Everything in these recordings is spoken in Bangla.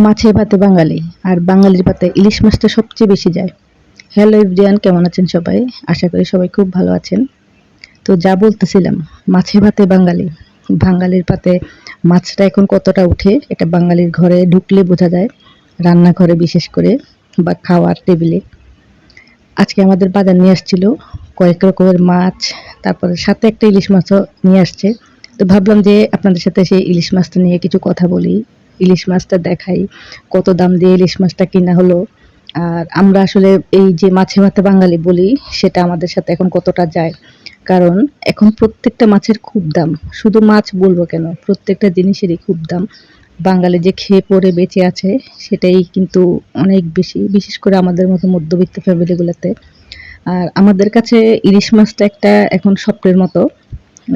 মাছে ভাতে বাঙালি, আর বাঙালির পাতে ইলিশ মাছটা সবচেয়ে বেশি যায়। হ্যালো এভরিওয়ান, কেমন আছেন সবাই? আশা করি সবাই খুব ভালো আছেন। তো যা বলতেছিলাম, মাছে ভাতে বাঙালি, বাঙালির পাতে মাছটা এখন কতটা উঠে এটা বাঙালির ঘরে ঢুকলে বোঝা যায়, রান্নাঘরে বিশেষ করে বা খাওয়ার টেবিলে। আজকে আমাদের বাজার নিয়ে আসছিল কয়েক রকমের মাছ, তারপরে সাথে একটা ইলিশ মাছও নিয়ে আসছে। তো ভাবলাম যে আপনাদের সাথে সেই ইলিশ মাছটা নিয়ে কিছু কথা বলি, ইলিশ মাছটা দেখাই, কত দাম দিয়ে ইলিশ মাছটা কিনা হলো। আর আমরা আসলে এই যে মাছে ভাতে বাঙালি বলি, সেটা আমাদের সাথে এখন কতটা যায়। কারণ এখন প্রত্যেকটা মাছের খুব দাম। শুধু মাছ বলবো কেন, প্রত্যেকটা জিনিসেরই খুব দাম। বাঙালি যে খেয়ে পরে বেঁচে আছে সেটাই কিন্তু অনেক বেশি, বিশেষ করে আমাদের মতো মধ্যবিত্ত ফ্যামিলিগুলোতে। আর আমাদের কাছে ইলিশ মাছটা একটা এখন স্বপ্নের মতো,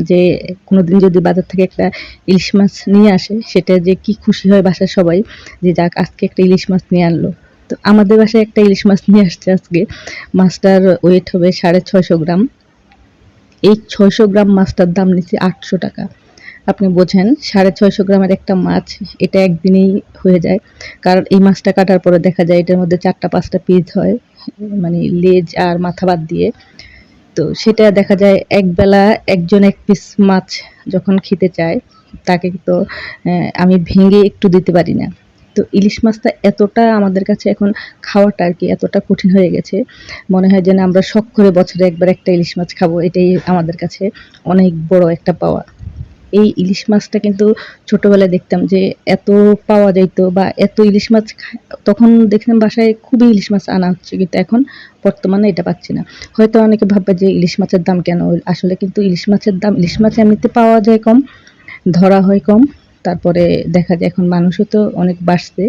যে কোনোদিন যদি বাজার থেকে একটা ইলিশ মাছ নিয়ে আসে, সেটা যে কি খুশি হয় বাসার সবাই, যে যাক আজকে একটা ইলিশ মাছ নিয়ে আনলো। তো আমাদের বাসায় একটা ইলিশ মাছ নিয়ে আসছে আজকে। মাছটার ওয়েট হবে 650 গ্রাম। এই 600 গ্রাম মাছটার দাম নিচ্ছে 800 টাকা। আপনি বোঝেন 650 গ্রামের একটা মাছ, এটা একদিনেই হয়ে যায়। কারণ এই মাছটা কাটার পরে দেখা যায় এটার মধ্যে 4টা 5টা পিস হয়, মানে লেজ আর মাথা বাদ দিয়ে। তো সেটা দেখা যায় একবেলা একজন এক পিস মাছ যখন খেতে চায়, তাকে তো আমি ভেঙে একটু দিতে পারি না। তো ইলিশ মাছটা এতটা আমাদের কাছে এখন খাওয়াটা আর কি এতটা কঠিন হয়ে গেছে, মনে হয় যেন আমরা শখ করে বছরে একবার একটা ইলিশ মাছ খাবো, এটাই আমাদের কাছে অনেক বড় একটা পাওয়া। এই ইলিশ মাছটা কিন্তু ছোটবেলায় দেখতাম যে এত পাওয়া যাইত বা এত ইলিশ মাছ তখন দেখতাম বাসায় খুবই ইলিশ মাছ আনা হচ্ছে, কিন্তু এখন বর্তমানে এটা পাচ্ছি না। হয়তো অনেকে ভাববে যে ইলিশ মাছের দাম কেন, আসলে কিন্তু ইলিশ মাছের দাম, ইলিশ মাছ এমনিতে পাওয়া যায় কম, ধরা হয় কম, তারপরে দেখা যায় এখন মানুষও তো অনেক বাড়ছে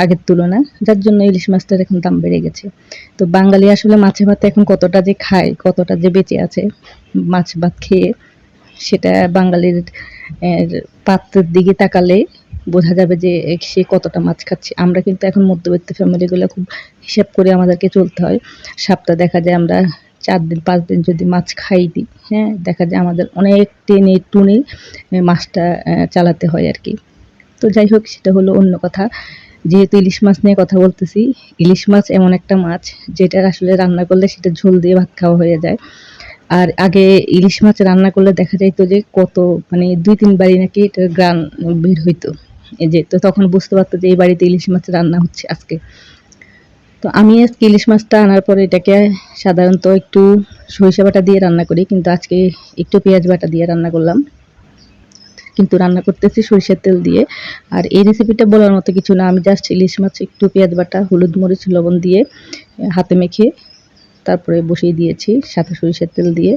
আগের তুলনায়, যার জন্য ইলিশ মাছটার এখন দাম বেড়ে গেছে। তো বাঙালি আসলে মাছে ভাতে এখন কতটা যে খায়, কতটা যে বেঁচে আছে মাছ ভাত খেয়ে, সেটা বাঙালির পাত্রের দিকে তাকালে বোঝা যাবে যে সে কতটা মাছ খাচ্ছে। আমরা কিন্তু এখন মধ্যবিত্ত ফ্যামিলিগুলো খুব হিসাব করে আমাদেরকে চলতে হয়। সপ্তাহে দেখা যায় আমরা 4 দিন 5 দিন যদি মাছ খাই দিই, হ্যাঁ? দেখা যায় আমাদের অনেক টেনে টুনে মাসটা চালাতে হয় আরকি। তো যাই হোক, সেটা হলো অন্য কথা। যেহেতু ইলিশ মাছ নিয়ে কথা বলতেছি, ইলিশ মাছ এমন একটা মাছ যেটা আসলে রান্না করলে সেটা ঝোল দিয়ে ভাত খাওয়া হয়ে যায়। আর আগে ইলিশ মাছ রান্না করলে দেখা যাইত যে কত, মানে ২-৩ বাড়ি নাকি এটার ঘ্রাণ বের হইতো। এই যে তো তখন বুঝতে পারতো যে এই বাড়িতে ইলিশ মাছ রান্না হচ্ছে আজকে। তো আমি আজকে ইলিশ মাছটা আনার পরে এটাকে সাধারণত একটু সরিষা বাটা দিয়ে রান্না করি, কিন্তু আজকে একটু পেঁয়াজ বাটা দিয়ে রান্না করলাম। কিন্তু রান্না করতেছি সরিষার তেল দিয়ে। আর এই রেসিপিটা বলার মতো কিছু না, আমি জাস্ট ইলিশ মাছ একটু পেঁয়াজ বাটা, হলুদ, মরিচ, লবণ দিয়ে হাতে মেখে তারপরে বসিয়ে দিয়েছি সাথে সরিষার তেল দিয়ে।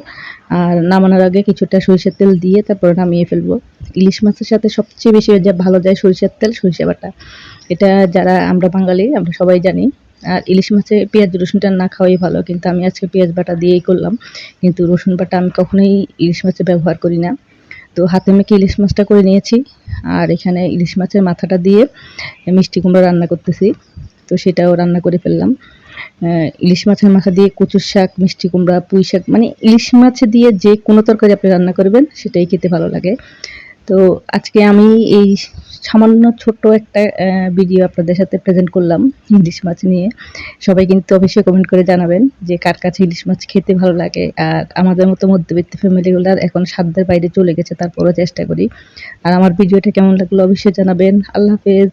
আর নামানোর আগে কিছুটা সরিষার তেল দিয়ে তারপরে নামিয়ে ফেলবো। ইলিশ মাছের সাথে সবচেয়ে বেশি যে ভালো যায় সরিষার তেল, সরিষা বাটা। এটা যারা আমরা বাঙালি আমরা সবাই জানি। আর ইলিশ মাছে পেঁয়াজ রসুনটা না খাওয়াই ভালো, কিন্তু আমি আজকে পেঁয়াজ বাটা দিয়েই করলাম। কিন্তু রসুন বাটা আমি কখনোই ইলিশ মাছে ব্যবহার করি না। তো হাতে মেখে ইলিশ মাছটা করে নিয়েছি। আর এখানে ইলিশ মাছের মাথাটা দিয়ে মিষ্টি কুমড়া রান্না করতেছি। তো সেটাও রান্না করে ফেললাম। ইলিশ মাছের মাথা দিয়ে কচুর শাক, মিষ্টি কুমড়া, পুঁই শাক, মানে ইলিশ মাছ দিয়ে যে কোনো তরকারি আপনি রান্না করবেন সেটাই খেতে ভালো লাগে। তো আজকে আমি এই সামান্য ছোট্ট একটা ভিডিও আপনাদের সাথে প্রেজেন্ট করলাম ইলিশ মাছ নিয়ে। সবাই কিন্তু অবশ্যই কমেন্ট করে জানাবেন যে কার কাছে ইলিশ মাছ খেতে ভালো লাগে। আর আমাদের মতো মধ্যবিত্ত ফ্যামিলিগুলার এখন সাধ্যের বাইরে চলে গেছে, তারপরেও চেষ্টা করি। আর আমার ভিডিওটা কেমন লাগলো অবশ্যই জানাবেন। আল্লাহ হাফেজ।